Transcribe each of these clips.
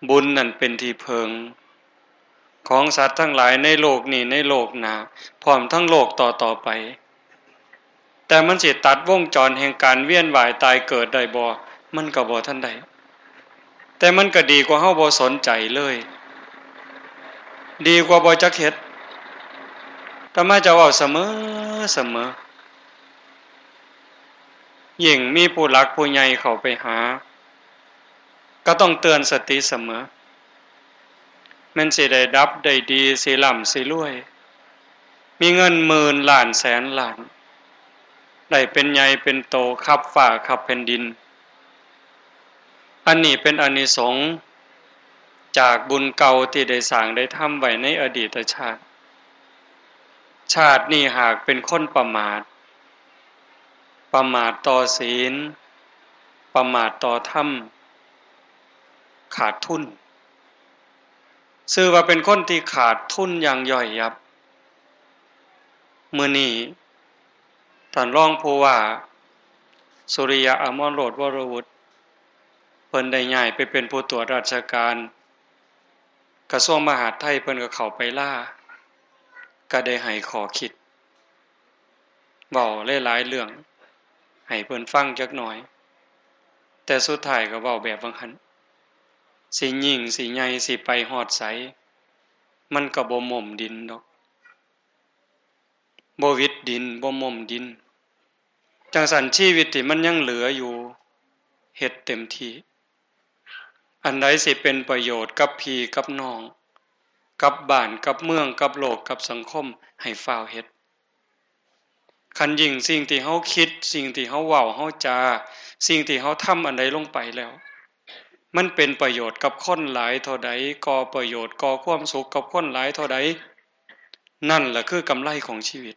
บุญนั่นเป็นที่เพิงของสัตว์ทั้งหลายในโลกนี้ในโลกหน้าพร้อมทั้งโลกต่อไปแต่มันสิตัดวงจรแห่งการเวียนว่ายตายเกิดได้บ่มันก็บ่ทันได้แต่มันก็ดีกว่าเฮาบ่สนใจเลยดีกว่าบ่จักเฮ็ดแต่มาจะเว้าเสมอยิ่งมีผู้หลักผู้ใหญ่เข้าไปหาก็ต้องเตือนสติเสมอมันสิได้ดับได้ดีสิร่ำสิรวยมีเงินหมื่นล้านแสนล้านได้เป็นใหญ่เป็นโตคับฟ้าคับแผ่นดินอันนี้เป็นอานิสงส์จากบุญเก่าที่ได้สร้างได้ทำไว้ในอดีตชาติชาตินี้หากเป็นคนประมาทต่อศีลประมาทต่อธรรมขาดทุนชื่อว่าเป็นคนที่ขาดทุนอย่างย่อยยับมื้อนี้ท่านรองผู้ว่าสุริยะอมรโรสวรวุฒิเพิ่นได้ย้ายไปเป็นผู้ตรวจราชการกระทรวงมหาดไทยเพิ่นก็เข้าไปล่าก็ได้ให้ข้อคิดเว้าหลายๆเรื่องให้เพิ่นฟังจักหน่อยแต่สุดท้ายก็เว้าแบบว่าหั่นสิยิ่งสิใหญ่สิไปฮอดไสมันก็บ่หม่มดินดอกบ่วิดดินบ่หม่มดินจังซั่นชีวิตที่มันยังเหลืออยู่เฮ็ดเต็มที่อันใดสิเป็นประโยชน์กับพี่กับน้องกับบ้านกับเมืองกับโลกกับสังคมให้ฟ้าวเฮ็ดคันยิ่งสิ่งที่เฮาคิดสิ่งที่เฮาเว้าเฮาจาสิ่งที่เฮาทำอันใดลงไปแล้วมันเป็นประโยชน์กับคนหลายเท่าใดก่อประโยชน์ก่อความสุขกับคนหลายเท่าใดนั่นแหละคือกำไรของชีวิต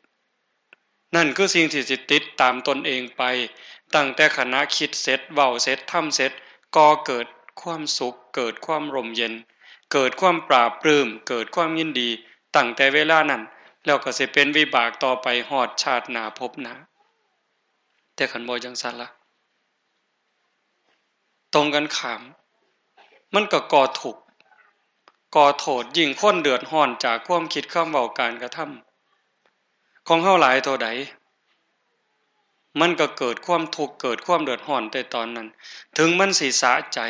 นั่นคือสิ่งที่สิติดตามตนเองไปตั้งแต่ขณะคิดเสร็จเว้าเสร็จทำเสร็จก่อเกิดความสุขเกิดความร่มเย็นเกิดความปราบปลื้มเกิดความยินดีตั้งแต่เวลานั้นแล้วก็สิเป็นวิบากต่อไปฮอดชาติหน้าภพหน้าแต่คันบ่จังซั่นล่ะตรงกันข้ามมันก็ก่อทุกข์ก่อโทษยิ่งคนเดือดร้อนจากความคิดคำเว้าการกระทำของเฮาหลายเท่าใดมันก็เกิดความทุกข์เกิดความเดือดร้อนแต่ตอนนั้นถึงมันสิสะใจ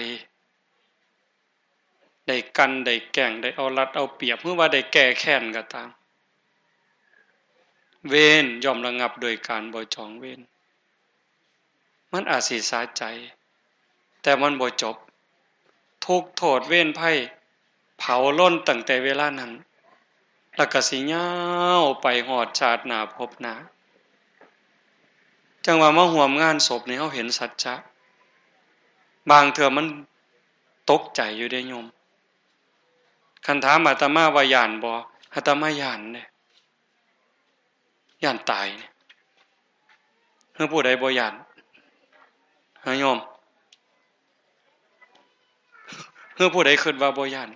ได้กันได้แกล้งได้เอารัดเอาเปรียบหรือว่าได้แก้แค้นก็ตามเวรย่อมระงับโดยการบ่จองเวรมันอาจสิสะใจแต่มันบ่จบทุกข์โทษเวรภัยเผาล้นตั้งแต่เวลานั้นแล้วก็สิยาวไปฮอดชาติหน้าภพหน้าจังว่ามาร่วมงานศพนี่เฮาเห็นสัจจะบางเทื่อมันตกใจอยู่เด้โยมคันถามอาตมาว่าย้านบ่อาตมาย้านเด้ย้านตายเฮือผู้ใดบ่ย้านเฮ้อโยมเฮือผู้ใดคิดว่าบ่ย้าน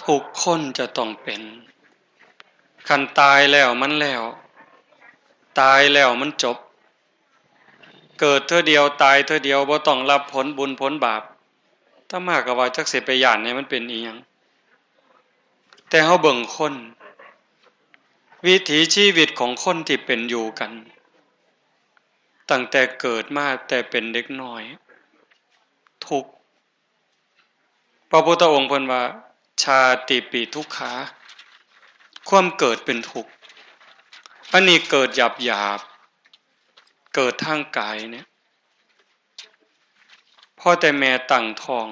ทุกคนจะต้องเป็นคันตายแล้วมันแล้วตายแล้วมันจบเกิดเทื่อเดียวตายเทื่อเดียวบ่ต้องรับผลบุญผลบาปถ้ามาก็ว่าจักสิไปย้านให้มันเป็นอีหยังแต่เฮาเบิ่งคนวิถีชีวิตของคนที่เป็นอยู่กันตั้งแต่เกิดมาแต่เป็นเด็กน้อยทุกข์พระพุทธองค์เพิ่นว่าชาติปิทุกขาความเกิดเป็นทุกข์อันนี้เกิดหยาบๆเกิดทางกายเนี่ยพอแต่แม่ตั้งท้อง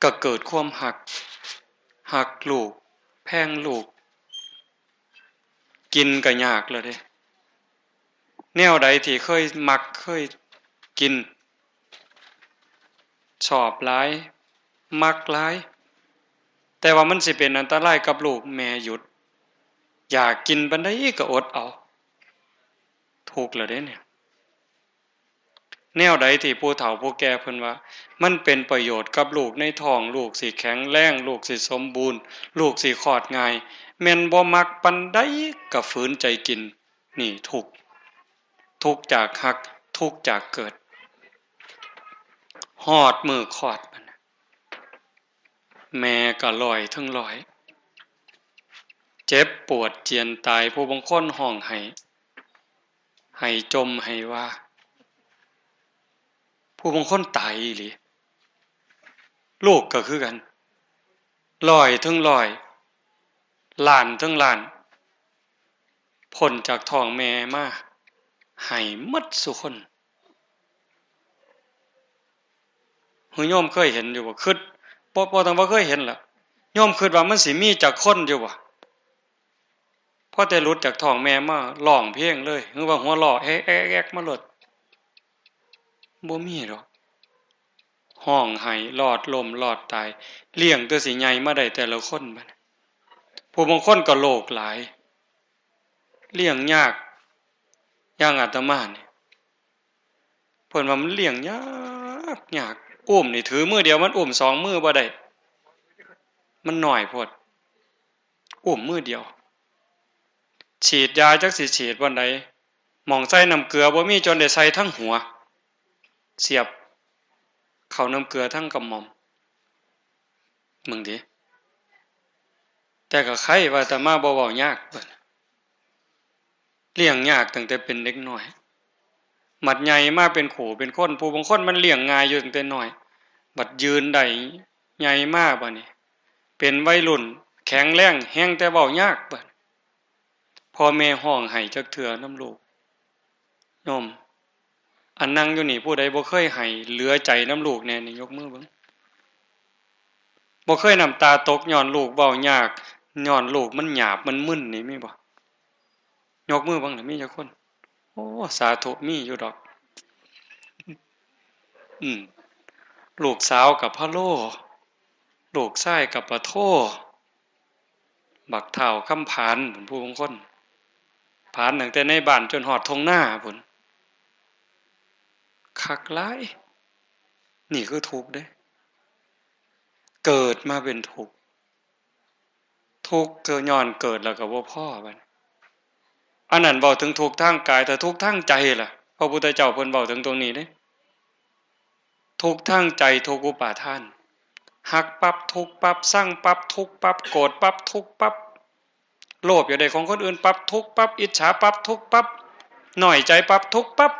ก็เกิดความหักลูกแพงลูกกินก็ยากแล้วเด้แนวใดที่เคยมักเคยกินชอบหลายมักหลายแต่ว่ามันสิเป็นอันตรายกับลูกแม่หยุดอยากกินปานใดก็อดเอาถูกแล้วเด้เนี่ยแนวใดที่ผู้เฒ่าผู้แก่เพิ่นว่ามันเป็นประโยชน์กับลูกในท้องลูกสิแข็งแรงลูกสิสมบูรณ์ลูกสิคลอดง่ายแม่นบ่มักปานใดก็ฝืนใจกินนี่ทุกข์จากหัก ทุกข์จากเกิดฮอดมือคลอดมันแม่ก็ลอยทั้งลอยเจ็บปวดเจียนตายผู้บางคนห้องให้จมให้ว่าผู้บางคนตายอีหลีลูกก็คือกันลอยทั้งลอยล้านทั้งล้านพ้นจากท้องแม่มาให้หมดสุคนหือโยมเคยเห็นอยู่บ่คิดบ่ต้องว่าเคยเห็นล่ะโยมคิดว่ามันสิมีจากคนอยู่บ่พอแต่หลุดจากท้องแม่มาร้องเพลงเลยหรือว่าหัวเราะแอ๊กๆมาโลดบ่มีดอกห้องไห้รอดลมรอดตายเลี้ยงตัวสิใหญ่มาได้แต่ละคนบัดผู้บางคนก็โลกหลายเลี้ยงยากอย่างอาตมานี่เพิ่นว่ามันเลี้ยงยากอุ้มนี่ถือมือเดียวมันอุ้ม2มือบ่ได้มันน้อยโพดอุ้มมือเดียวฉีดยาจักสิฉีดวันใดหม่องใส่น้ำเกลือบ่มีจนได้ใส่ทั้งหัวเสียบเข้าน้ำเกลือทั้งกระหม่อมมึงดิแต่ก็ใครว่าแต่มาบ่เว้ายากเบิดเลี้ยงยากตั้งแต่เป็นเด็กน้อยบัดใหญ่มาเป็นขู่เป็นคนผู้บางคนมันเลี้ยงง่ายอยู่ตั้งแต่น้อยบัดยืนได้ใหญ่มาบัดนี้เป็นวัยรุ่นแข็งแรงแฮงแต่เว้ายากบัดพ่อแม่ห้องให้จักเทื่อน้ำลูกโยมอันนั่งอยู่นี่ผู้ใดบ่เคยให้เหลือใจน้ำลูกแน่นี่ยกมือเบิ่งบ่เคยน้ำตาตกย้อนลูกเว้ายากย้อนลูกมันหยาบมันมึนนี่มีบ่ยกมือเบิ่งน่ะมีจักคนโอ้สาธุมีอยู่ดอกลูกสาวกับพะโลลูกชายกับปะโทบักเฒ่าคำผานผู้บางคนผานตั้งแต่ในบ้านจนฮอดทงหน้าพุ่นคักหลายนี่คือทุกข์เด้เกิดมาเป็นทุกข์ทุกข์เกิดย้อนเกิดแล้วก็บ่พอบัดอันนั้นเว้าถึงทุกข์ทางกายแต่ทุกข์ทางใจล่ะพระพุทธเจ้าเพิ่นเว้าถึงตรงนี้เด้ทุกข์ทางใจทุกข์อุปาทานหักปั๊บทุกข์ปั๊บสั่งปั๊บทุกข์ปั๊บโกรธปั๊บทุกข์ปั๊บโลภอยากได้ของคนอื่นปั๊บทุกข์ปั๊บอิจฉาปั๊บทุกข์ปั๊บน้อยใจปั๊บทุกข์ปั๊บ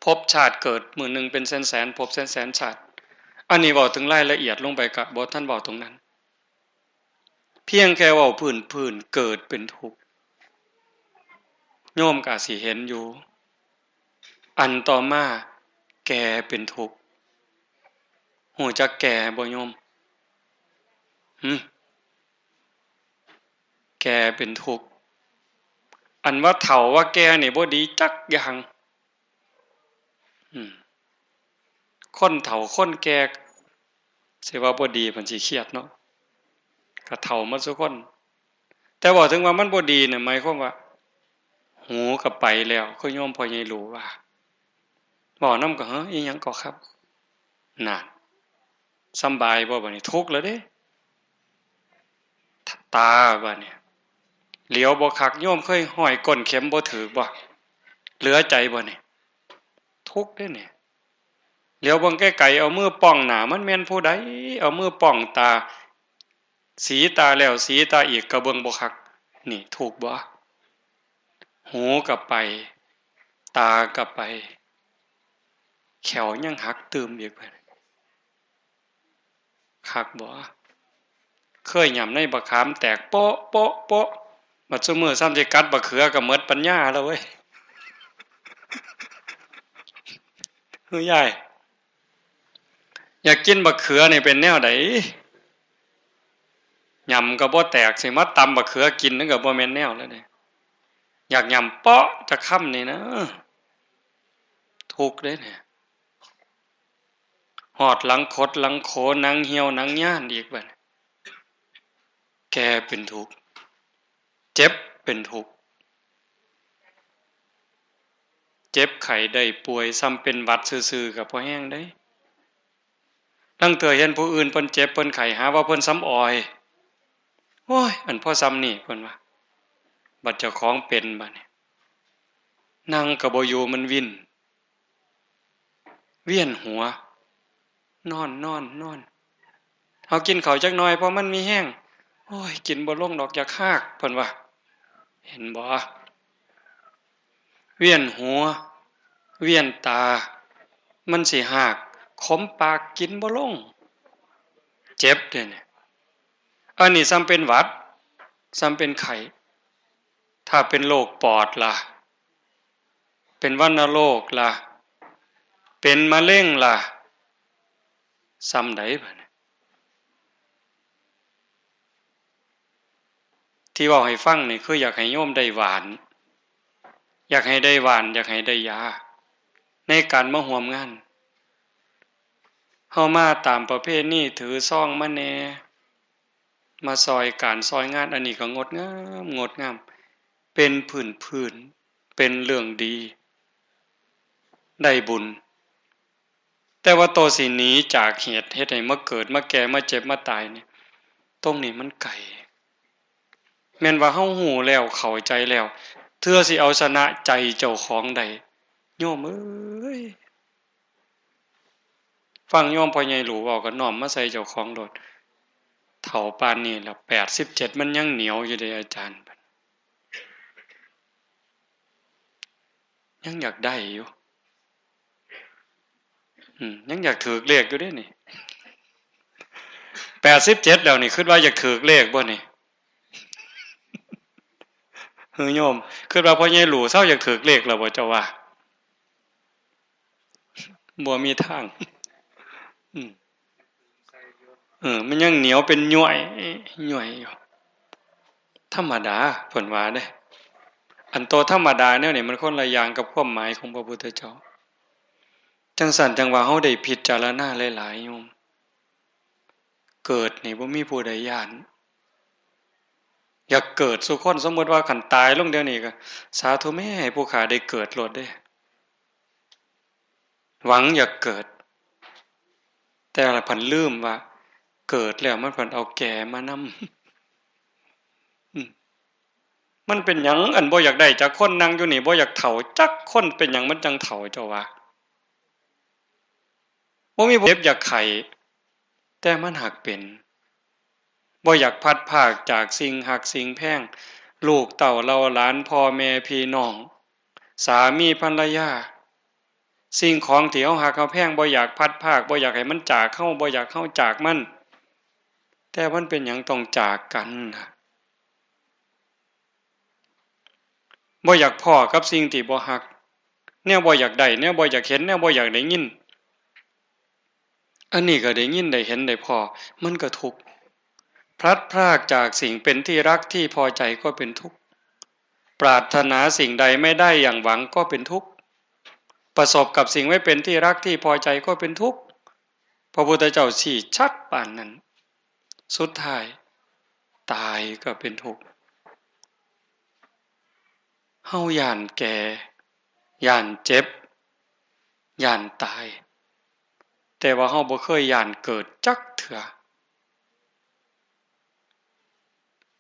ภพชาติเกิดมื้อนึงเป็นแสนๆภพแสนๆชาติอันนี้เว้าถึงรายละเอียดลงไปก็บ่ทันเว้าตรงนั้นเพียงแค่เว้าพื้นๆเกิดเป็นทุกข์โยมก็สิเห็นอยู่อันต่อมาแก่เป็นทุกข์หูจักแก่บ่โยมแก่เป็นทุกข์อันว่าเฒ่าว่าแก่นี่บ่ดีจักอย่างคนเฒ่าคนแก่สิว่าบ่ดีเพิ่นสิเครียดเนาะก็เฒ่าหมดซุคนแต่ว่าถึงว่ามันบ่ดีน่ะหมายความว่าหูก็ไปแล้วคือโยมพ่อใหญ่รู้ว่าเว้านำก็เฮ้ออีหยังก็ครับนั่นสำบายบ่บัดนี้ทุกข์แล้วเด้ตาบัดนี้เหลียวบ่คักโยมเคยห้อยก้นเข็มบ่ถูกบ่เหลือใจบ่นี่ทุกข์เด้นี่เหลียวเบิ่งไกลๆเอามือป้องหน้ามันแม่นผู้ใดเอามือป้องตาสีตาแล้วสีตาอีกก็เบิ่งบ่คักนี่ถูกบ่หูก็ไปตาก็ไปแขวยังหักตืมอีกบัดคักบ่เคยย่ำในบักขามแตกโป๊ะโป๊ะโป๊ะบัดซุมื้อซ้ำสิกัดบักเขือก็หมดปัญญาแล้วเว้ยเฮ้ยยายอยากกินบักเขือนี่เป็นแนวใดยำก็บ่แตกสิมาตำบักเขือกินนั่นก็บ่แม่นแนวแล้วนี่อยากยำเปาะจะค่ำนี่นะทุกข์เด้เนี่ยหอดหลังคดหลังโขหนังเหี่ยวหนังย่านอีกบัดแก่เป็นทุกข์เจ็บเป็นทุกข์เจ็บไข้ได้ป่วยซ้ำเป็นหวัดซื่อๆก็บ่แห้งได้ลางเทื่อเห็นผู้อื่นเพิ่นเจ็บเพิ่นไข้หาว่าเพิ่นซ้ำออยโอ้ยอันพอซ้ำนี่เพิ่นว่าบัดเจ้าของเป็นบัดนี้ นั่งก็บ่อยู่มันวินเวียนหัวนอนเฮากินข้าวจักหน่อยเพราะมันมีแห้งโอ้ยกินบ่ลงดอกอยากฮากเพิ่นว่าเห็นบ่เวียนหัวเวียนตามันสิฮากขมปากกินบ่ลงเจ็บเด้เนี่ยอันนี้ซ้ำเป็นหวัดซ้ำเป็นไข้ถ้าเป็นโรคปอดล่ะเป็นวัณโรคล่ะเป็นมะเร็งล่ะซ้ำใดบัดนี้ที่เว้าให้ฟังนี่คืออยากให้โยมได้หวานอยากให้ได้หวานอยากให้ได้ยาในการมาร่วมงานเฮามาตามประเพณีถือซองมาแหน่มาซอยการซอยงานอันนี้ก็งดงามเป็นพื้นเป็นเรื่องดีได้บุญแต่ว่าโตสิหนีจากเหตุเฮ็ดให้มาเกิดมาแก่มาเจ็บมาตายนี่ตรงนี้มันไกลแม่นว่าเฮาฮู้แล้วเข้าใจแล้วเทื่อสิเอาชนะใจเจ้าของได้โยมเอ้ยฟังโยมพ่อใหญ่หลูเว้าก็น้อมมาใส่เจ้าของโลดเฒ่าปานนี้แล้ว87มันยังเหนียวอยู่เด้อาจารย์ยังอยากได้อยู่ยังอยากถูกเลขอยู่เด้นี่87แล้วนี่คิดว่าอยากถูกเลขบ่นี่ฮือโยมคิดว่าพ่อใหญ่หลูเซาอยากถูกเลขแล้วบ่เจ้าว่าบ่มีทางอืมมันยังเหนียวเป็นย่อยอยู่ธรรมดาเพิ่นว่าเด้อันโตธรรมดาแนวนี้มันคนละอย่างกับความหมายของพระพุทธเจ้าจังซั่นจังว่าเฮาได้พิจารณาหลายๆโยมเกิดนี่บ่มีผู้ใดย้านอยากเกิดสุคนสมมุติว่าคันตายลงเดี๋ยวนี้ก็สาธุแม่ให้ผู้ข้าได้เกิดโลดเด้หวังอยากเกิดแต่ละพันลืมว่าเกิดแล้วมันพันเอาแก่มานำมันเป็นหยังอันบ่อยากได้จากคนนั่งอยู่นี่บ่อยากเฒ่าจักคนเป็นหยังมันจังเฒ่าเจ้าว่าบ่มีเจ็บอยากไข้แต่มันหักเป็นบ่อยากพัดพรากจากสิ่งหักสิ่งแพงลูกเต้าเราหลานพ่อแม่พี่น้องสามีภรรยาสิ่งของที่เฮาหักเฮาแพงบ่อยากพัดพรากบ่อยากให้มันจากเฮาบ่อยากเฮาจากมันแต่มันเป็นหยังต้องจากกันบ่อยากพ้อกับสิ่งที่บ่ฮักแนวบ่อยากได้แนวบ่อยากเห็นแนวบ่อยากได้ยินอันนี้ก็ได้ยินได้เห็นได้พ้อมันก็ทุกข์พลัดพรากจากสิ่งเป็นที่รักที่พอใจก็เป็นทุกข์ปรารถนาสิ่งใดไม่ได้อย่างหวังก็เป็นทุกข์ประสบกับสิ่งไม่เป็นที่รักที่พอใจก็เป็นทุกข์พระพุทธเจ้าชี้ชัดปานนั้นสุดท้ายตายก็เป็นทุกข์เฮาย่านแก่ย่านเจ็บย่านตายแต่ว่าเฮาบ่เคยย่านเกิดจักเทื่อ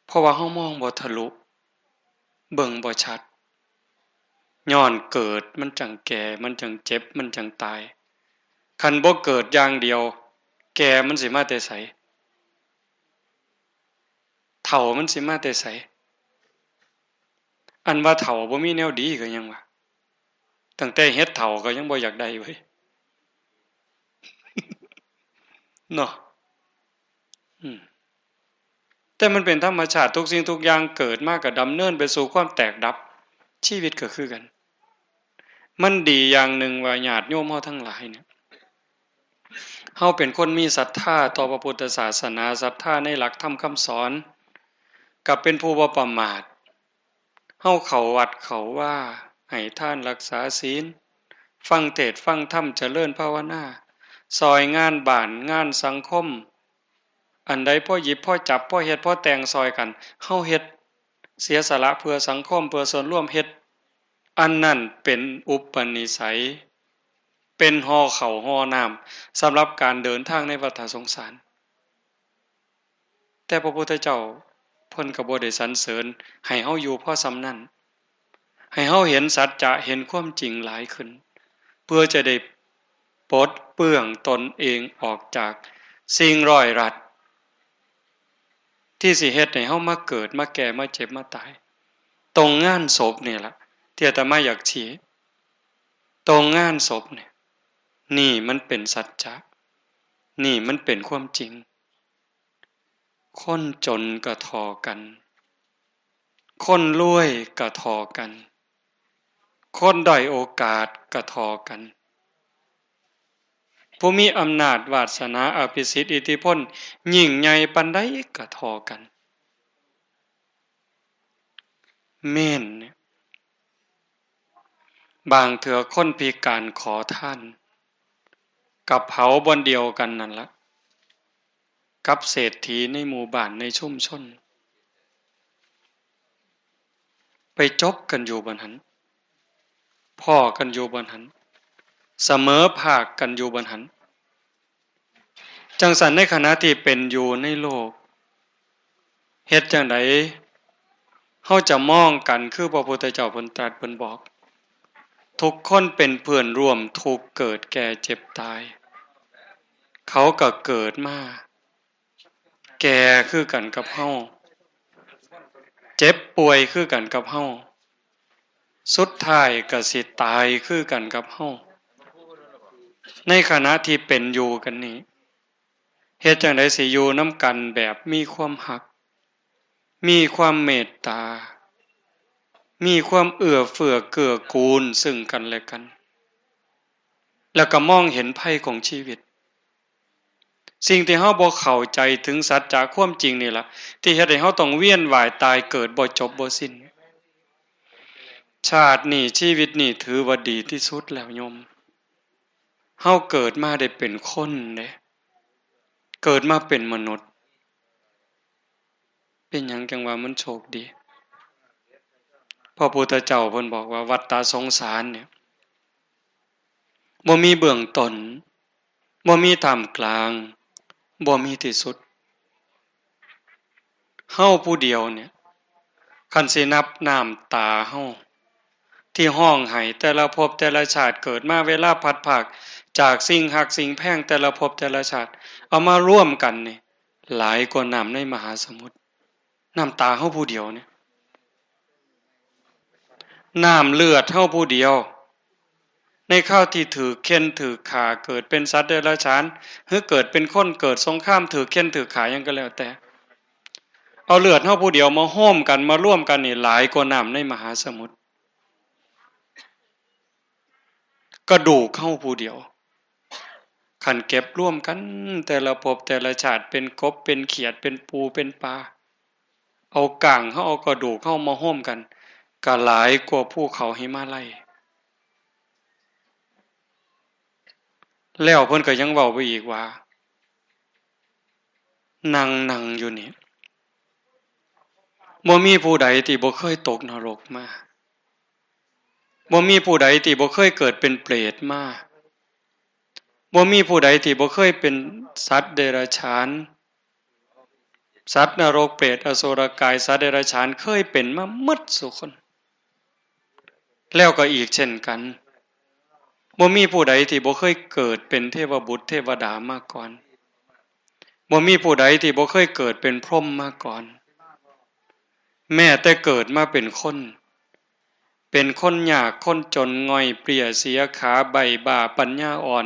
เพราะว่าเฮามองบ่ทะลุเบิ่งบ่ชัดย้อนเกิดมันจังแก่มันจังเจ็บมันจังตายคันบ่เกิดอย่างเดียวแก่มันสิมาแต่ไสเฒ่ามันสิมาแต่ไสอันว่าเฒ่าบ่มีแนวดีก็ยังว่าตั้งแต่เฮ็ดเฒ่าก็ยังบ่อยากได้เว้ยเนาะอืมแต่มันเป็นธรรมชาติทุกสิ่งทุกอย่างเกิดมาก็ดำเนินไปสู่ความแตกดับชีวิตก็คือกันมันดีอย่างหนึ่งว่าญาติโยมเฮาทั้งหลายเนี่ยเฮาเป็นคนมีศรัทธาต่อพระพุทธศาสนาศรัทธาในหลักธรรมคำสอนกับเป็นผู้บ่ประมาทเฮาเข้าวัดเข้าว่าให้ทานรักษาศีลฟังเทศน์ฟังธรรมเจริญภาวนาซอยงานบ้านงานสังคมอันใดพอหยิบพอจับพอเฮ็ดพอแต่งซอยกันเฮาเฮ็ดเสียสละเพื่อสังคมเพื่อส่วนร่วมเฮ็ดอันนั้นเป็นอุปนิสัยเป็นห่อข้าวห่อน้ำสำหรับการเดินทางในวัฏสงสารแต่พระพุทธเจ้าเพิ่นก็บ่ได้สรรเสริญให้เฮาอยู่พอส่ำนั้น ให้เฮาเห็นสัจจะเห็นความจริงหลายขึ้นเพื่อจะได้ปลดเปลื้องตนเองออกจากสิ่งร้อยรัดที่สิเฮ็ดให้เฮามาเกิดมาแก่มาเจ็บมาตายตรงงานศพนี่ล่ะที่อาตมาอยากชี้ตรงงานศพเนี่ยนี่มันเป็นสัจจะนี่มันเป็นความจริงคนจนก็ทอกันคนรวยก็ทอกันคนด้อยโอกาสก็ทอกันผู้มีอำนาจวาสนาอภิสิทธิ์อิทธิพลยิ่งใหญ่ปานใดก็ทอกันเม่นเนี่ยบางเถื่อคนพิการขอท่านกับเผาบนเดียวกันนั่นละกับเศรษฐีในหมู่บ้านในชุมชนไปจบกันอยู่บนหันพ่อกันอยู่บนหันเสมอภาคกันอยู่บนหันจังสันในขณะที่เป็นอยู่ในโลกเฮ็ดจังไดเฮาจะมองกันคือพระพุทธเจ้าเพิ่นตรัสเพิ่นบอกทุกคนเป็นเพื่อนร่วมทุกเกิดแก่เจ็บตายเขาก็เกิดมาแก่คือกันกับเฮาเจ็บป่วยคือกันกับเฮาสุดท้ายก็สิตายคือกันกับเฮาในขณะที่เป็นอยู่กันนี้เฮ็ดจังได๋สิอยู่นำกันแบบมีความรักมีความเมตตามีความเอื้อเฟื้อเกื้อกูลซึ่งกันและกันแล้วก็มองเห็นภัยของชีวิตสิ่งที่เฮาบ่เข้าใจถึงสัจจะความจริงนี่ล่ะที่เฮ็ดให้เฮาต้องเวียนว่ายตายเกิดบ่จบบ่สิ้นชาตินี้ชีวิตนี้ถือว่าดีที่สุดแล้วโยมเฮาเกิดมาได้เป็นคนเด้เกิดมาเป็นมนุษย์เป็นหยังจังว่ามันโชคดีพระพุทธเจ้าเพิ่นบอกว่าวัฏฏะสงสารเนี่ยบ่มีเบื้องต้นบ่มีท่ามกลางบ่มีที่สุดเฮาผู้เดียวเนี่ยคันสินับน้ำตาเฮาที่ห้องไห้แต่ละภพแต่ละชาติเกิดมาเวลาพัดภาคจากสิ่งหักสิ่งแพงแต่ละภพแต่ละชาติเอามาร่วมกันนี่หลายกว่าน้ำในมหาสมุทรน้ำตาเฮาผู้เดียวเนี่ยน้ำเลือดเฮาผู้เดียวในข้าวที่ถือเข็นถือขาเกิดเป็นสัตว์เดรัจฉานหรือเกิดเป็นคนเกิดสงครามถือเข็นถือขายังก็แล้วแต่เอาเลือดเฮาผู้เดียวมาห้อมกันมาร่วมกันนี่หลายกว่าน้ำในมหาสมุทรกระดูกเฮาผู้เดียวขันเก็บร่วมกันแต่ละภพแต่ละชาติเป็นกบเป็นเขียดเป็นปูเป็นปลาเอาก่างเฮาเอากระดูกเฮามาห้อมกันก็หลายกว่าภูเขาหิมาลัยแล้วเพิ่นก็ยังเว้าไปอีกว่านั่งอยู่นี่บ่มีผู้ใดที่บ่เคยตกนรกมาบ่มีผู้ใดที่บ่เคยเกิดเป็นเปรตมาบ่มีผู้ใดที่บ่เคยเป็นสัตว์เดรัจฉานสัตว์นรกเปรตอสุรกายสัตว์เดรัจฉานเคยเป็นมาหมดทุกคนแล้วก็อีกเช่นกันบ่มีผู้ใดที่บ่เคยเกิดเป็นเทพบุตรเทวดามาก่อนบ่มีผู้ใดที่บ่เคยเกิดเป็นพรหมมาก่อนแม้แต่เกิดมาเป็นคนยากคนจนง่อยเปลี่ยเสียขาใบบ่าปัญญาอ่อน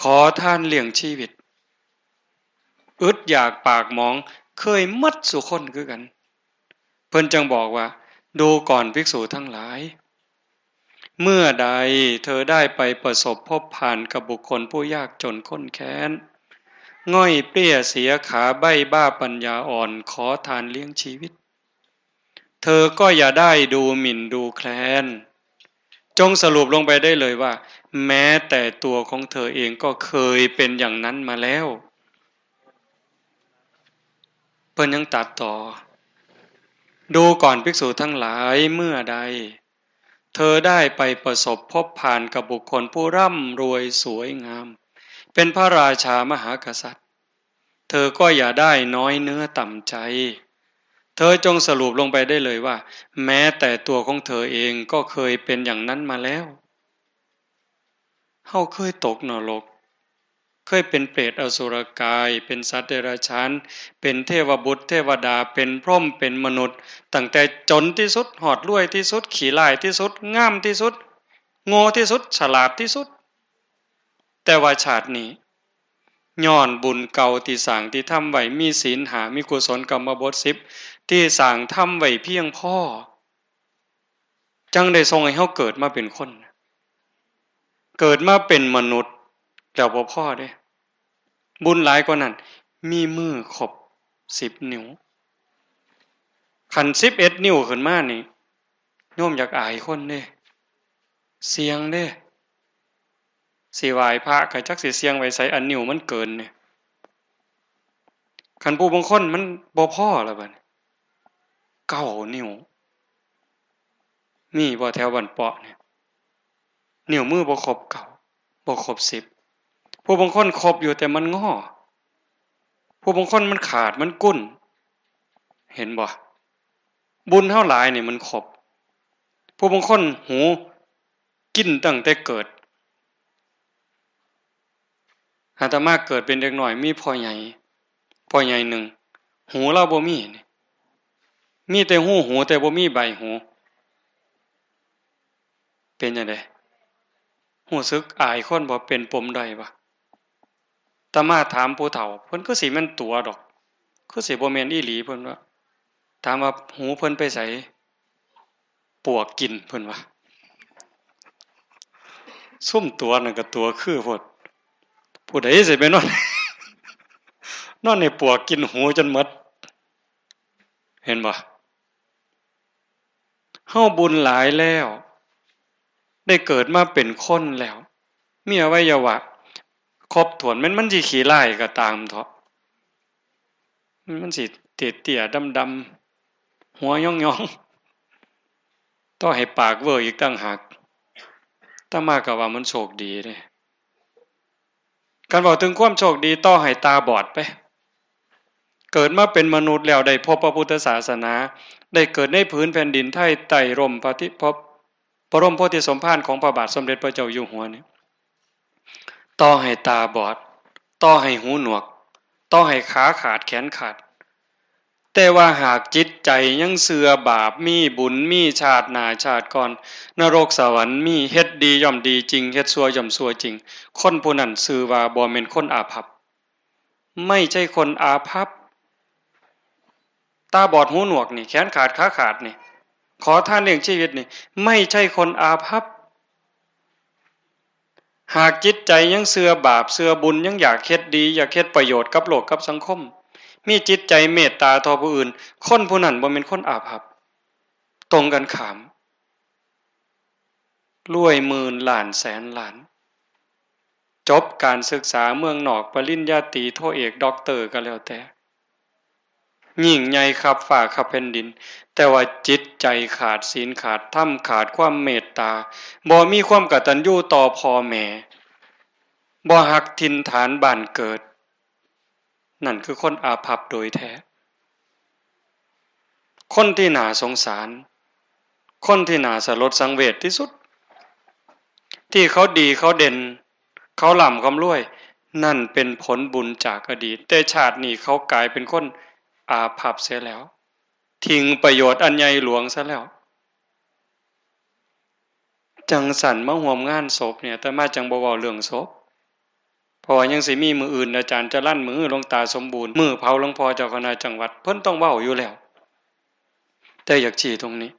ขอทานเลี้ยงชีวิตอึดอยากปากหมองเคยหมดสุคนคือกันเพิ่นจังบอกว่าดูก่อนภิกษุทั้งหลายเมื่อใดเธอได้ไปประสบพบผ่านกับบุคคลผู้ยากจนข้นแค้นง่อยเปรี้ยเสียขาใบ้บ้าปัญญาอ่อนขอทานเลี้ยงชีวิตเธอก็อย่าได้ดูหมิ่นดูแคลนจงสรุปลงไปได้เลยว่าแม้แต่ตัวของเธอเองก็เคยเป็นอย่างนั้นมาแล้วเพิ่นยังตัดต่อดูก่อนภิกษุทั้งหลายเมื่อใดเธอได้ไปประสบพบผ่านกับบุคคลผู้ร่ำรวยสวยงามเป็นพระราชามหากษัตริย์เธอก็อย่าได้น้อยเนื้อต่ำใจ เธอจงสรุปลงไปได้เลยว่าแม้แต่ตัวของเธอเองก็เคยเป็นอย่างนั้นมาแล้วเฮาเคยตกนรกเคยเป็นเปรตอสุรกายเป็นสัตว์เดรัจฉานเป็นเทวบุตรเทวดาเป็นพรหมเป็นมนุษย์ตั้งแต่จนที่สุดหอดรวยที่สุดขี้ร้ายที่สุดงามที่สุดโง่ที่สุดฉลาดที่สุดแต่ว่าชาตินี้ย้อนบุญเก่าที่สร้างที่ทำไว้มีศีลหามีกุศลกรรมบท10ที่สร้างทำไว้เพียงพอจังได้ทรงให้เฮาเกิดมาเป็นคนเกิดมาเป็นมนุษย์แล้วบ่พอเด้บุญหลายกว่านั้นมีมือครบ10นิ้วคัน11นิ้วขึ้นมานี่โยมอยากอายคนเด้เสียงเด้สิไหว้พระก็จักสิเสียงไว้ไสอันนิ้วมันเกินเนี่ยคันผู้บางคนมันบ่พอแล้วบัด9นิ้วมีบ่แถวบ้านเปาะเนี่ยนิ้วมือบ่ครบ9บ่ครบ10ผู้บางคนครบอยู่แต่มันงอผู้บางคนมันขาดมันกุ้นเห็นบ่บุญเท่าหลายนี่มันครบผู้บางคนหูกินตั้งแต่เกิดอาตมาเกิดเป็นเด็กน้อยมีพ่อใหญ่หนึ่งหูเราบ่มีแต่หูแต่บ่มีใบหูเป็นจังได๋รู้สึกอายคนบ่เป็นปมด้อยบ่อาตมาถามผู้เฒ่าเพิ่นคือสิแม่นตัวดอกคือสิบ่แม่นอีหลีเพิ่นว่าถามว่าหูเพิ่นไปไสปวกกินเพิ่นว่าซุ่มตัวนั่นก็ตัวคือโพดผู้ใดสิไปนอน นอนในปวกกินหูจนหมดเห็นบ่เฮาบุญหลายแล้วได้เกิดมาเป็นคนแล้วมีอวัยวะครบถ้วนมันสิขี้ร้ายก็ตามเถาะมันสิเตี้ยๆดำๆหัวย่องๆต้องให้ปากเว้ออีกต่างหากถ้ามาก็ว่ามันโชคดีเด้การเว้าถึงความโชคดีต่อให้ตาบอดไปเกิดมาเป็นมนุษย์แล้วได้พบพระพุทธศาสนาได้เกิดในพื้นแผ่นดินไทยใต้ร่มพระบรมโพธิสมภารของพระบาทสมเด็จพระเจ้าอยู่หัวนี่ต่อให้ตาบอดต่อให้หูหนวกต่อให้ขาขาดแขนขาดแต่ว่าหากจิตใจยังเสื่อบาปมีบุญมีชาติหน้าชาติก่อนนรกสวรรค์มีเฮ็ดดีย่อมดีจริงเฮ็ดชั่วย่อมชั่วจริงคนผู้นั้นชื่อว่าบ่แม่นคนอาภัพไม่ใช่คนอาภัพตาบอดหูหนวกนี่แขนขาดขาขาดนี่ขอท่านเลี้ยงชีวิตนี่ไม่ใช่คนอาภัพหากจิตใจยังเสื่อบาปเสื่อบุญยังอยากเฮ็ดดีอยากเฮ็ดประโยชน์กับโลกกับสังคมมีจิตใจเมตตาต่อผู้อื่นคนผู้นั้นบ่แม่นคนอาภัพตรงกันข้ามรวยหมื่นล้านแสนล้านจบการศึกษาเมืองนอกปริญญาตรีโทเอกด็อกเตอร์ก็แล้วแต่ยิ่งใหญ่ครับฝ่าครับแผ่นดินแต่ว่าจิตใจขาดศีลขาดธรรมขาดความเมตตาบ่มีความกตัญญูต่อพ่อแม่บ่ฮักถิ่นฐานบ้านเกิดนั่นคือคนอาภัพโดยแท้คนที่น่าสงสารคนที่น่าสลดสังเวชที่สุดที่เขาดีเขาเด่นเขาหล่ำเขารวยนั่นเป็นผลบุญจากอดีตแต่ชาตินี้เขากลายเป็นคนอาภัพเสียแล้วทิ้งประโยชน์อันใหญ่หลวงซะแล้วจังสันมาห่วมงานศพเนี่ยแต่มาจังบ่เว้าเรื่องศพเพราะว่ายังสิมีมืออื่นอาจารย์จะลั่นมือหลวงตาสมบูรณ์มือเผาหลวงพ่อเจ้าคณะจังหวัดเพิ่นต้องเว้าอยู่แล้วแต่อยากชี้ตรงนี้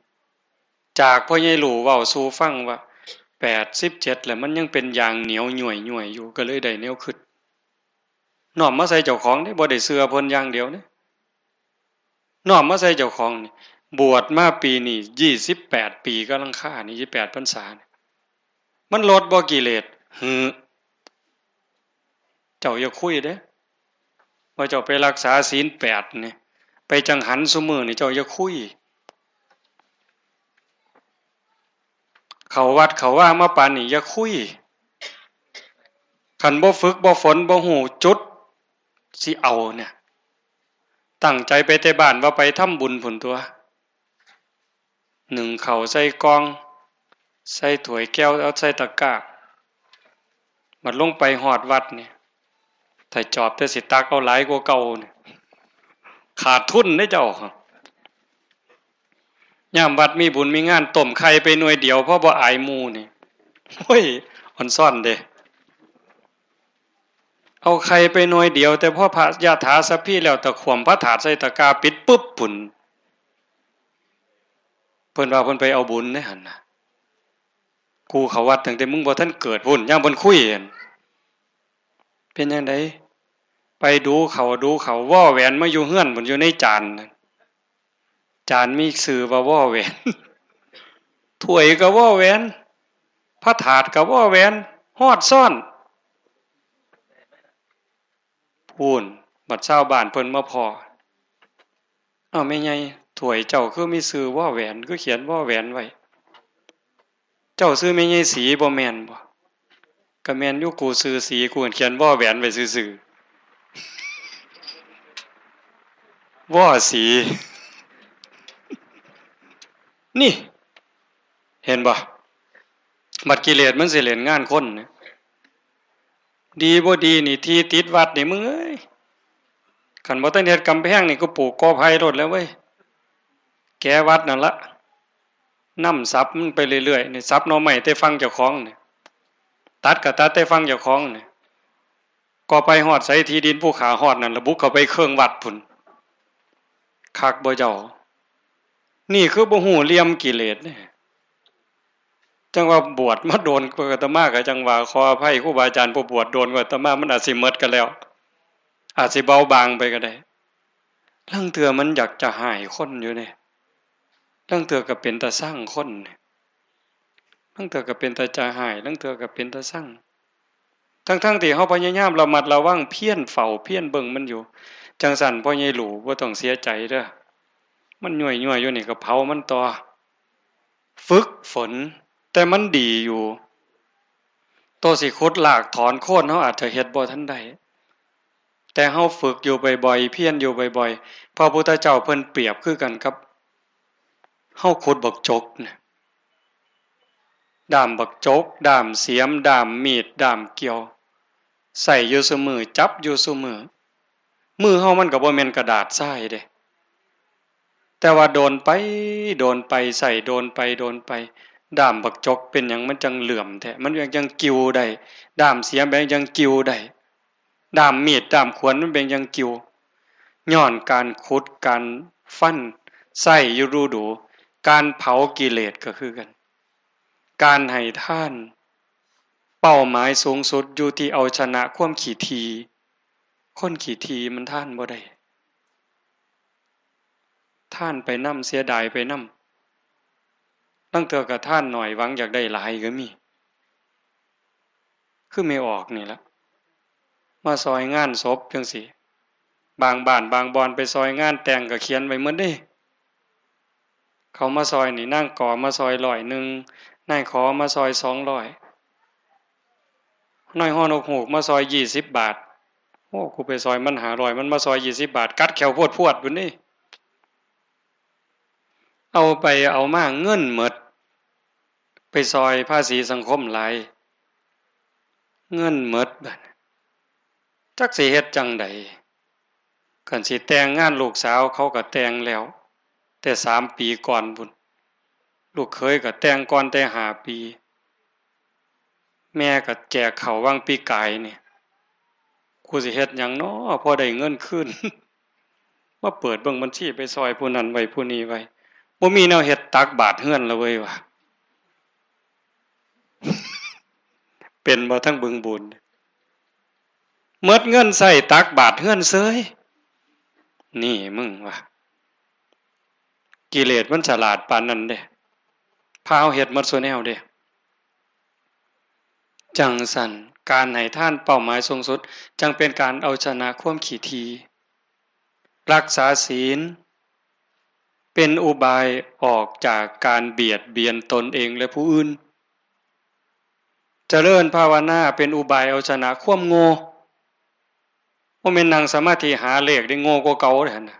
จากพ่อใหญ่หลู่เว้าสู่ฟังว่า87แล้วมันยังเป็นยางเหนียวหน่วยอยู่ก็เลยได้แนวคิดน้อมมาใส่เจ้าของนี่บ่ได้เชื่อเพิ่นอย่างเดียวนี่น้อมมาใส่เจ้าของนี่บวชมาปีนี้28ปีกำลังค่านี่28พรรษามันลดบ่กิเลสเจ้าอย่าคุยเด้ว่าเจ้าไปรักษาศีล8นี่ไปจังหันซุมื้อนี่เจ้าอย่าคุยเข้าวัดเข้าว่ามาปานนี้อย่าคุยคันบ่ฝึกบ่ฝนบ่ฮู้จุดสิเอาเนี่ย ตั้งใจไปแต่บ้านว่าไปทำบุญผุนตัวหนึ่งเข่าใส่กองใส่ถ้วยแก้วเอาใส่ตะกร้ามันลงไปหอดวัดเนี่ยถ้าจอบแต่สิตักเอาหลายกว่าเก่าเนี่ยขาดทุนได้เจ้าครับย่ามวัดมีบุญมีงานต้มไข่ไปหน่วยเดียวเพราะบ่อายหมู่นี่เฮ้ยอ่อนซ่อนเด้เอาไข่ไปหน่วยเดียวแต่พ่อพระยาถาสัพพี่แล้วตะขวมพระถาดใส่ตะกร้าปิดปุ๊บผุนเพิ่นว่าเพิ่นไปเอาบุญได้หั่นน่ะกูเขาวัดตั้งแต่มึงบ่ทันเกิดพุ่นย่ามเพิ่นคุยกันเป็นจังไดไปดูเขาว่อแหวนมาอยู่เฮือนพุ่นอยู่ในจานนั่นจานมีชื่อว่าว่อแหวนถ้วยก็ว่อแหวนพระถาดก็ว่อแหวนฮอดซ่อนพูนบัดชาวบ้านเพิ่นมาพออ้าวแม่ใหญ่ถ้วยเจ้าคือมีชื่อว่อแหวนคือเขียนว่อแหวนไว้เจ้าชื่อแม่ใหญ่สีบ่แม่นบ่ก็แม่นอยู่กูชื่อสีกูเขียนว่อแหวนไว้ซื่อๆว่อสีนี่เห็นบ่บัดกิเลสมันสิเล่นงานคนนะดีบ่ดีนี่ที่ติดวัดนี่มึงเอ้ยคันบ่ทันเฮ็ดกำแพงนี่ก็ปลูกกอไผ่รถแล้วเว้ยแกวัดนั่นละนำซับมันไปเรื่อยๆนี่ซับหน่อไม้แต่ฟังเจ้าของนี่ตัดก็ตัดแต่ฟังเจ้าของนี่ก็ไปฮอดใส่ที่ดินภูเขาฮอดนั่นระบุเข้าไปเครื่องวัดพุ่นคักบ่เจ้านี่คือบ่ฮู้เหลี่ยมกิเลสนี่จังว่าบวชมาโดนกว่าอาตมาก็จังว่าขออภัยครูบาอาจารย์ผู้บวชโดนกว่าอาตมามันอาจสิหมดกันแล้วอาจสิเบาบางไปก็ได้ลางเทื่อมันอยากจะหายคนอยู่นี่ลางเทื่อก็เป็นตาสร้างคนลางเทื่อก็เป็นตาจะหายลางเทื่อก็เป็นตาสร้างทั้งที่เฮาพยายามระมัดระวังเพี้ยนเฝ้าเพี้ยนเบิ่งมันอยู่จังสั่นพ่อใหญ่หลู่บ่ต้องเสียใจเด้อมันย่อยๆอยู่นี่ก็เผามันต่อฝึกฝนแต่มันดีอยู่ตัวสิขุดลากถอนโค่นเฮาอาจจะเฮ็ดบ่ทันได้แต่เฮาฝึกอยู่บ่อยๆเพียรอยู่บ่อยๆพระพุทธเจ้าเพิ่นเปรียบคือกันกับเฮาขุดบักจกนะด้ามบักจกด้ามเสียมด้ามมีดด้ามเกี่ยวใส่อยู่เสมอจับอยู่เสมอมือเฮามันก็บ่แม่นกระดาษทรายเด้แต่ว่าโดนไปใส่โดนไปด้ามบักจกเป็นหยังมันจังเหลื่อมแท้มันยังกิ้วได้ด้ามเสียมแบบยังกิ้วได้ด้ามมีดด้ามขวานมันเป็นยังกิ้วย้อนการขุดการฟันใส่อยู่รูดูการเผากิเลสก็คือกันการให้ทานเป้าหมายสูงสุดอยู่ที่เอาชนะความขี้ทีคนขี้ทีมันท่านบ่ได้ท่านไปนำเสียดายไปนำตั้งเทื่อก็ท่านหน่อยหวังอยากได้หลายก็มีคือไม่ออกนี่ล่ะมาซอยงานศพจังซี่บางบ้านบางบอนไปซอยงานแต่งก็เขียนไว้เหมือนเด้เขามาซอยนี่นั่งก่อมาซอย100นายขอมาซอย200น้อยฮ้อนกฮูกมาซอย20 บาทโอ้กูไปซอยมัน500มันมาซอย20 บาทกัดแขวโพดๆพุ่นนี่เอาไปเอามาเงินหมดไปซอยภาษีสังคมหลายเงินหมดบัดจักสิเฮ็ดจังใดคันสิแต่งงานลูกสาวเขาก็แต่งแล้วแต่3 ปีก่อนพุ่นลูกเขยก็แต่งก่อนแต่5 ปีแม่ก็แจกข้าววังปีกายนี่กูสิเฮ็ดหยังน้อพอได้เงินคืน มาเปิดเบิ่งบัญชีไปซอยผู้นั้นไว้ผู้นี้ไว้บ่มีแนวเฮ็ดตักบาทเฮือนละเว้ยว่ะ เป็นบ่ทั้งบึงบุญหมดเงินใส่ตักบาทเฮือนเซยนี่มึงว่ะกิเลสมันฉลาดปานนั้นเด้พาเอาเฮ็ดหมดซุแนวเด้จังสั่นการให้ทานเป้าหมายสูงสุดจังเป็นการเอาชนะความขี้ทีรักษาศีลเป็นอุบายออกจากการเบียดเบียนตนเองและผู้อื่นเจริญภาวนาเป็นอุบายเอาชนะความโง่บ่แม่นนั่งสมาธิหาเลขได้โง่กว่าเก่าเด้อนะ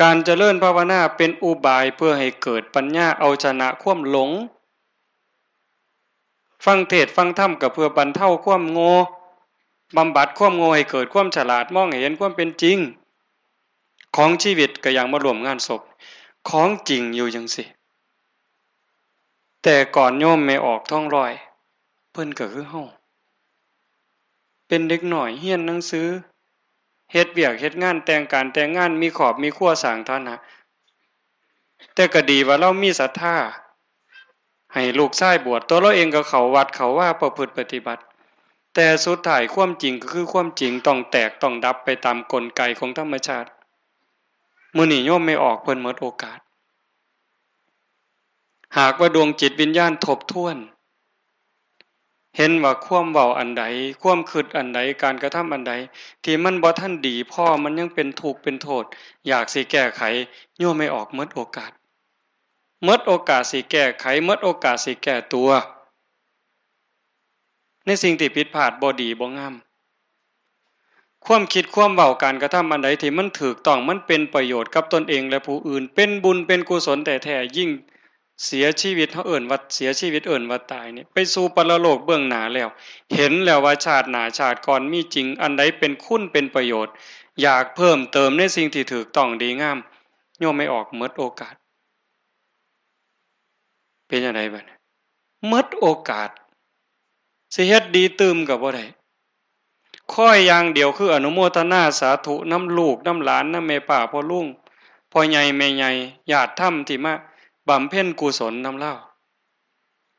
การเจริญภาวนาเป็นอุบายเพื่อให้เกิดปัญญาเอาชนะความหลงฟังเทศฟังธรรมก็เพื่อบรรเทาความโง่บำบัดความโง่ให้เกิดความฉลาดมองเห็นความเป็นจริงของชีวิตก็อย่างมาร่วมงานศพของจริงอยู่จังสิแต่ก่อนโยมไม่ออกท้องรอยเพิ่นก็คือเฮาเป็นเด็กหน่อยเฮียนหนังสือเฮ็ดเวียกเฮ็ดงานแต่งการแต่งงานมีขอบมีครัวสร้างฐานะแต่ก็ดีว่าเรามีศรัทธาให้ลูกชายบวชตัวเราเองก็เข้าวัดเข้าว่าประพฤติปฏิบัติแต่สุดท้ายความจริงก็คือความจริงต้องแตกต้องดับไปตามกลไกของธรรมชาติมื้อนี้โยมไม่ออกเพิ่นหมดโอกาสหากว่าดวงจิตวิญญาณทบทวนเห็นว่าความเว้าอันใดความคิดอันใดการกระทำอันใดที่มันบ่ทันดีพ่อมันยังเป็นทุกข์เป็นโทษอยากสิแก้ไขโยมไม่ออกหมดโอกาสหมดโอกาสสิแก้ไขหมดโอกาสสิแก้ตัวในสิ่งที่ผิดพลาดบ่ดีบ่งามความคิดความเว้าการกระทำอันใดที่มันถูกต้องมันเป็นประโยชน์กับตนเองและผู้อื่นเป็นบุญเป็นกุศลแต่แท้ยิ่งเสียชีวิตเฮาเอิ้นว่าเสียชีวิตเอิ้นว่าตายนี่ไปสู่ปรโลกเบื้องหน้าแล้วเห็นแล้วว่าชาติหน้าชาติก่อนมีจริงอันใดเป็นคุณเป็นประโยชน์อยากเพิ่มเติมในสิ่งที่ถูกต้องดีงามโยมไม่ออกหมดโอกาสเป็นจังไดบัดนี้หมดโอกาสสิเฮ็ดดีตื่มก็บ่ได้ข้อยอย่างเดียวคืออนุโมทนาสาธุน้ำลูกน้ำหลานน้ำแม่ป้าพ่อลุงพ่อใหญ่แม่ใหญ่ญาติธรรมที่มาบำเพ็ญกุศลนำเล่า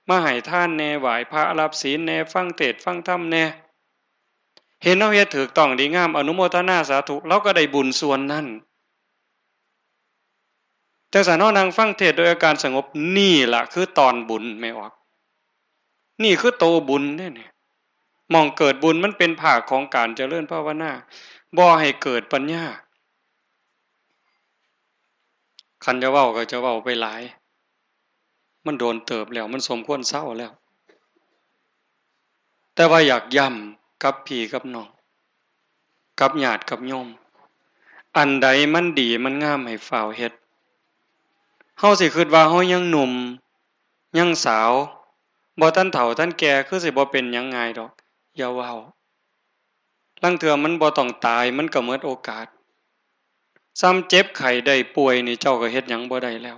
มาให้ทานแน่ไหว้พระรับศีลแน่ฟังเทศน์ฟังธรรมแน่เห็นเอาเฮ็ดถูกต้องดีงามอนุโมทนาสาธุเราก็ได้บุญส่วนนั้นจังซั่นเฮานั่งฟังเทศน์โดยอาการสงบนี่ล่ะคือตอนบุญแม่ออกนี่คือโตบุญแน่ๆมองเกิดบุญมันเป็นภาคของการเจริญภาวนาบ่ให้เกิดปัญญาคันจะเว้าก็จะเว้าไปหลายมันโดนเติบแล้วมันสมควรเศร้าแล้วแต่ว่าอยากย้ำกับพี่กับน้องกับญาติกับโยมอันใดมันดีมันงามให้ฝ่าวเฮ็ดเฮาสิคิดว่าเฮายังหนุ่มยังสาวบ่ทันเฒ่าทันแก่คือสิบ่เป็นหยังง่ายดอกอย่าเว้าลางเทื่อมันบ่ต้องตายมันก็หมดโอกาสซ้ำเจ็บไข้ได้ป่วยนี่เจ้าก็เฮ็ดหยังบ่ได้แล้ว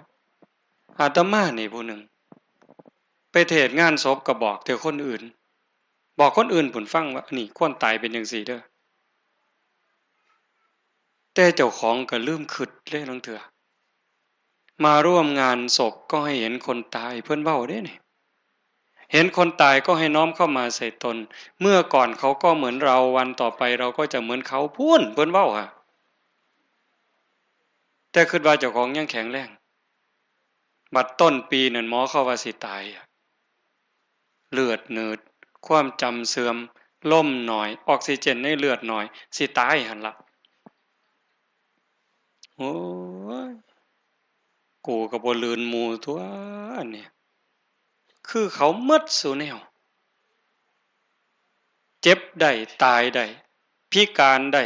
อาตมานี่ผู้หนึ่งไปเทศน์งานศพก็บอกแต่คนอื่นบอกคนอื่นพุ่นฟังว่านี่ควรตายเป็นจังซี่เด้อแต่เจ้าของก็ลืมคิดเลยลางเทื่อมาร่วมงานศพก็ให้เห็นคนตายเพิ่นเว้าเด้นี่เห็นคนตายก็ให้น้อมเข้ามาใส่ตนเมื่อก่อนเขาก็เหมือนเราวันต่อไปเราก็จะเหมือนเขาพูนเพิ่นเว้าค่ะแต่คิดว่าเจ้าของยังแข็งแรงบัดต้นปีนั่นหมอเขาว่าสิตายเลือดเนืดความจำเสื่อมล่มหน่อยออกซิเจนในเลือดหน่อยสิตายหั่นล่ะโอ้ยกูก็บ่ลืนหมู่ตัวนี่คือเขาหมดซุแนวเจ็บได้ตายได้พิการได้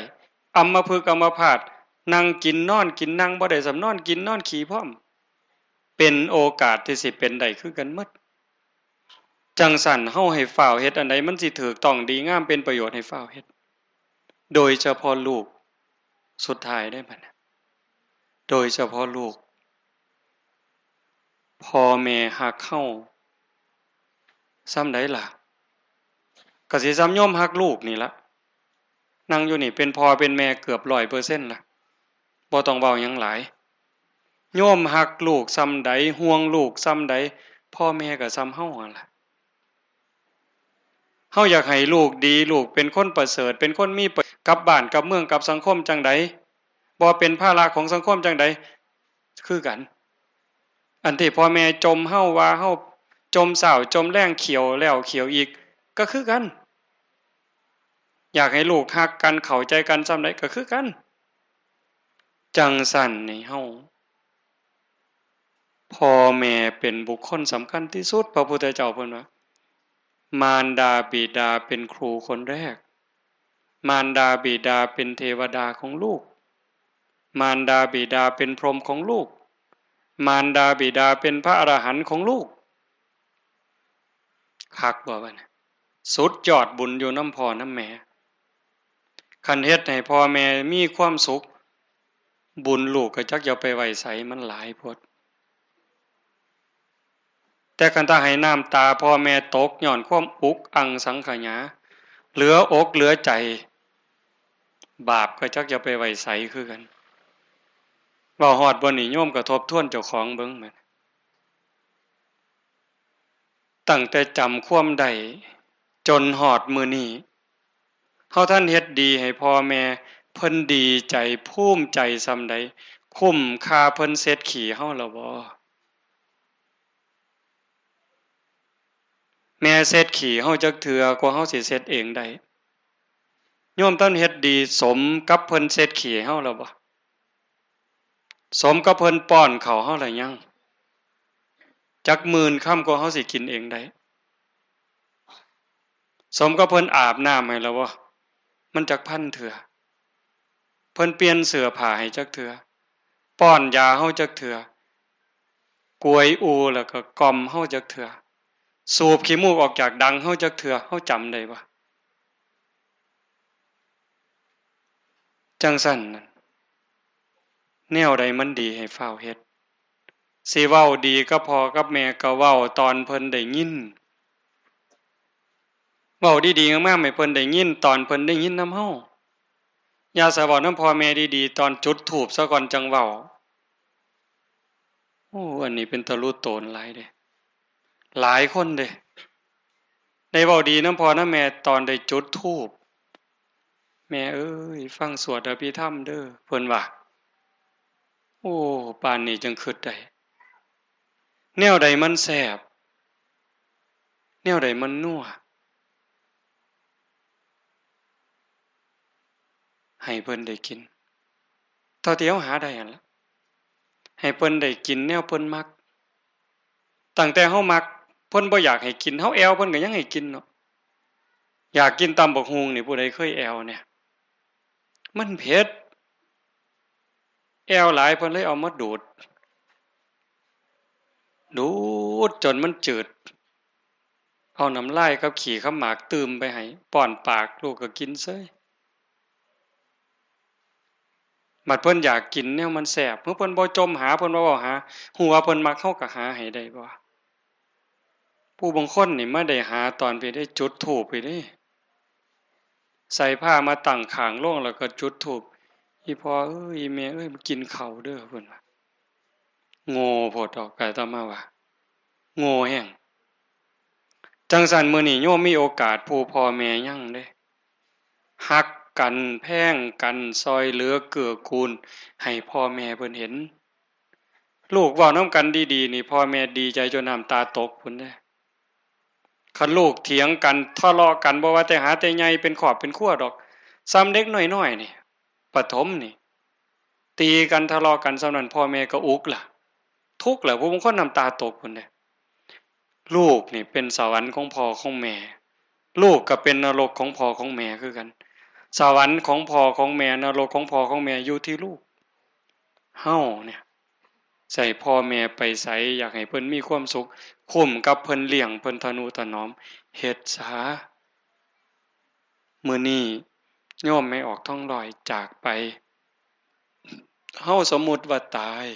อัมพฤกษ์อัมพาตนั่งกินนอนกินนั่งบ่ได้สำนอนกินนอนขี่พร้อมเป็นโอกาสที่สิเป็นได้คือกันหมดจังสั่นเฮาให้ฝ่าวเฮ็ดอันใดมันสิถูกต้องดีงามเป็นประโยชน์ให้ฝ่าวเฮ็ดโดยเฉพาะลูกสุดท้ายได้บัดน่ะโดยเฉพาะลูกพ่อแม่ฮักเฮาส่ำใดล่ะก็สิส่ำโยมฮักลูกนี่ล่ะนั่งอยู่นี่เป็นพ่อเป็นแม่เกือบ 100% ล่ะบ่ต้องเว้าหยังหลายโยมฮักลูกส่ำใดห่วงลูกส่ำใดพ่อแม่ก็ส่ำเฮาหั่นล่ะเฮาอยากให้ลูกดีลูกเป็นคนประเสริฐเป็นคนมีกลับบ้านกลับเมืองกลับสังคมจังใดบ่เป็นภาระของสังคมจังใดคือกันอันที่พ่อแม่จมเฮาว่าเฮาจมเศร้าจมแรงเขียวแล้วเขียวอีกก็คือกันอยากให้ลูกฮักกันเข้าใจกันส่ำใดก็คือกันจังสั่นนี่เฮาพ่อแม่เป็นบุคคลสำคัญที่สุดพระพุทธเจ้าเพิ่นว่ามารดาบิดาเป็นครูคนแรกมารดาบิดาเป็นเทวดาของลูก มารดาบิดาเป็นพรหมของลูกมารดาบิดาเป็นพระอรหันต์ของลูกคักบ่วะเนี่ยสุดยอดบุญอยู่น้ำพ่อน้ำแม่คันเฮ็ดให้พ่อแม่มีความสุขบุญลูกก็จักอย่าไปไว้ใส่มันหลายโพดแต่คันถ้าให้น้ำตาพ่อแม่ตกย้อนความอุกอังสังขยาเหลืออกเหลือใจบาปก็จักอย่าไปไว้ใส่คือกันว่าฮอดบ่นี่โยมก็ทบทวนเจ้าของเบิ่งแม่นตั้งแต่จำความได้จนฮอดมื้อนี้เฮาท่านเฮ็ดดีให้พ่อแม่เพิ่นดีใจภูมิใจส่ำใดคุ้มค่าเพิ่นเช็ดขี้เฮาแล้วบ่แม่เช็ดขี้เฮาจักเทื่อกว่าเฮาสิเช็ดเองได้โยมท่านเฮ็ดดีสมกับเพิ่นเช็ดขี้เฮาแล้วบ่สมกับเพิ่นป้อนข้าวเฮาแล้วยังจักหมื่นค่ำกว่าเฮาสิกินเองได้สมกับเพิ่นอาบน้ำให้แล้วบ่มันจักพันเทื่อเพิ่นเปลี่ยนเสื้อผ้าให้จักเทื่อป้อนยาเฮาจักเทื่อกวยอูแล้วก็กล่อมเฮาจักเทื่อสูบขี้มูกออกจากดังเฮาจักเทื่อเฮาจำได้บ่จังซั่นนั่นแนวใดมันดีให้ฟ้าวเฮ็ดสิเว้าดีก็พอกับแม่ก็เว้าตอนเพิ่นได้ยินเว้าดีๆงามๆให้เพิ่นได้ยินตอนเพิ่นได้ยินนำเฮาอย่าสะเว้านำพ่อแม่ดีๆตอนจุดธูปซะก่อนจังเว้าโอ้อันนี้เป็นตะลุโตนหลายเด้หลายคนเด้ได้เว้าดีนำพ่อนำแม่ตอนได้จุดธูปแม่เอ้ยฟังสวดอภิธรรมเด้อเพิ่นว่าโอ้ปานนี้จังคิดได้แนวใดมันแซ่บแนวใดมันนัวให้เพิ่นได้กินเท่าที่เฮาหาได้หั่นล่ะให้เพิ่นได้กินแนวเพิ่นมักตั้งแต่เฮามักเพิ่นบ่อยากให้กินเฮาแอวเพิ่นก็ยังให้กินเนาะอยากกินตำบักหุ่งนี่ผู้ใดเคยแอวเนี่ยมันเผ็ดแอวหลายเพิ่นเลยเอามาดูดจนมันจืดเอาน้ำลายกับขี้ข้าวหมากตื่มไปให้ป้อนปากลูกก็กินเซ้ยบัดเพิ่นอยากกินแนวมันแซ่บเมื่อเพิ่นบ่จมหาเพิ่นบ่เว้าหาฮู้ว่าเพิ่นมักเฮาก็หาให้ได้บ่ผู้บางคนนี่มาได้หาตอนไปได้จุดธูปไปเด้ใส่ผ้ามาตั้งข้างโรงแล้วก็จุดธูปอีพ่อเอ้ยอีแม่เอ้ยมากินข้าวเด้อเพิ่นว่าโง่โพดดอกกะอาตมาว่าโง่แฮงจังซั้นมื้อนี้โยมมีโอกาสผู้พ่อแม่ยังเด้ฮักกันแพงกันซอยเหลือเกื้อกูลให้พ่อแม่เพิ่นเห็นลูกเว้านำกันดีๆนี่พ่อแม่ดีใจจนน้ำตาตกพุ่นเด้คันลูกเถียงกันทะเลาะกันบ่ว่าแต่หาแต่ใหญ่เป็นครอบเป็นครัวดอกซ้ำเด็กน้อยๆนี่ประถมนี่ตีกันทะเลาะกันส่ำนั้นพ่อแม่ก็อุกล่ะทุกข์แหละผู้บางคนน้ำตาตกพุ่นเด้ลูกนี่เป็นสวรรค์ของพ่อของแม่ลูกก็เป็นนรกของพ่อของแม่คือกันสวรรค์ของพ่อของแม่นรกของพ่อของแม่อยู่ที่ลูกเฮาเนี่ยใส่พ่อแม่ไปไสอยากให้เพิ่นมีความสุขคุ้มกับเพิ่นเลี้ยงเพิ่นทนุถนอมเฮ็ดซะมื้อนี้โยมไม่ออกท่องลอยจากไปเฮาสมมุติว่าตาย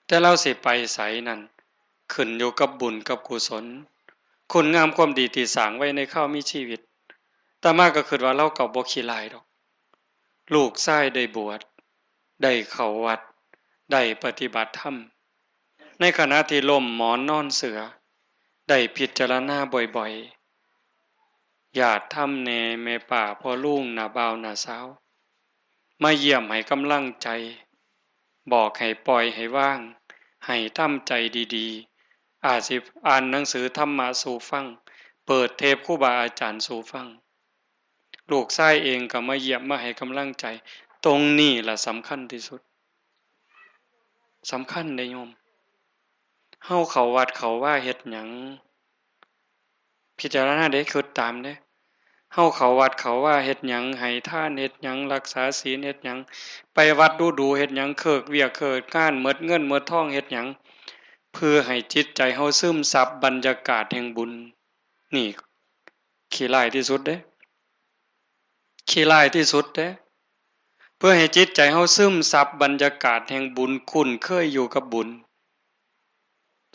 แต่เราสิไปไสนั่นขึ้นอยู่กับบุญกับกุศลคุณงามความดีที่สร้างไว้ในคราวมีชีวิตแต่มาก็คิดว่าเราก็บ่ขี้ร้ายดอกลูกชายได้บวชได้เข้าวัดได้ปฏิบัติธรรมในขณะที่ล้มหมอนนอนเสือได้พิจารณาบ่อยๆญาติธรรมแน่แม่ป้าพ่อลุงน้าบ่าวน้าสาวมาเยี่ยมให้กำลังใจบอกให้ปล่อยให้ว่างให้ทำใจดีๆอาจสิอ่านหนังสือธรรมะสู่ฟังเปิดเทปครูบาอาจารย์สู่ฟังลูกชายเองก็มาเยี่ยมมาให้กำลังใจตรงนี้ล่ะสำคัญที่สุดสำคัญเด้โยมเฮาเข้าวัดเข้าว่าเฮ็ดหยังพิจารณาเด้คิดตามเด้ เฮาเข้าวัดเข้าว่าเฮ็ดหยังให้ทานเฮ็ดหยังรักษาศีลเฮ็ดหยังไปวัดดูเฮ็ดหยังเคิกเวียกเคิกงานหมดเงินหมดทองเฮ็ดหยังเพื่อให้จิตใจเฮาซึมซับบรรยากาศแห่งบุญนี่ขี้ร้ายที่สุดเด้ขี้ร้ายที่สุดเด้เพื่อให้จิตใจเฮาซึมซับบรรยากาศแห่งบุญคุ้นเคยอยู่กับบุญ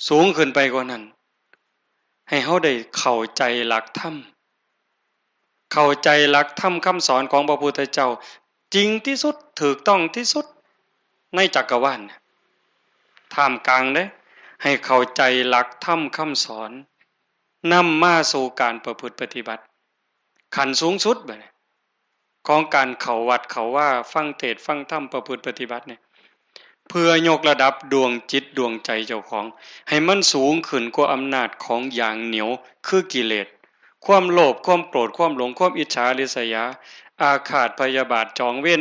สูงขึ้นไปกว่านั้นให้เฮาได้เข้าใจหลักธรรมเข้าใจหลักธรรมคำสอนของพระพุทธเจ้าจริงที่สุดถูกต้องที่สุดในจักรวาลท่ามกลางเด้ให้เข้าใจหลักธรรมคำสอนนำมาสู่การประพฤติปฏิบัติขั้นสูงสุดบัดนี้ของการเข้าวัดเข้าว่าฟังเทศน์ฟังธรรมประพฤติปฏิบัติเนี่ยเพื่อยกระดับดวงจิตดวงใจเจ้าของให้มันสูงขึ้นกว่าอำนาจของอย่างเหนียวคือกิเลสความโลภความโกรธความหลงความอิจฉาริษยาอาฆาตพยาบาทจองเวร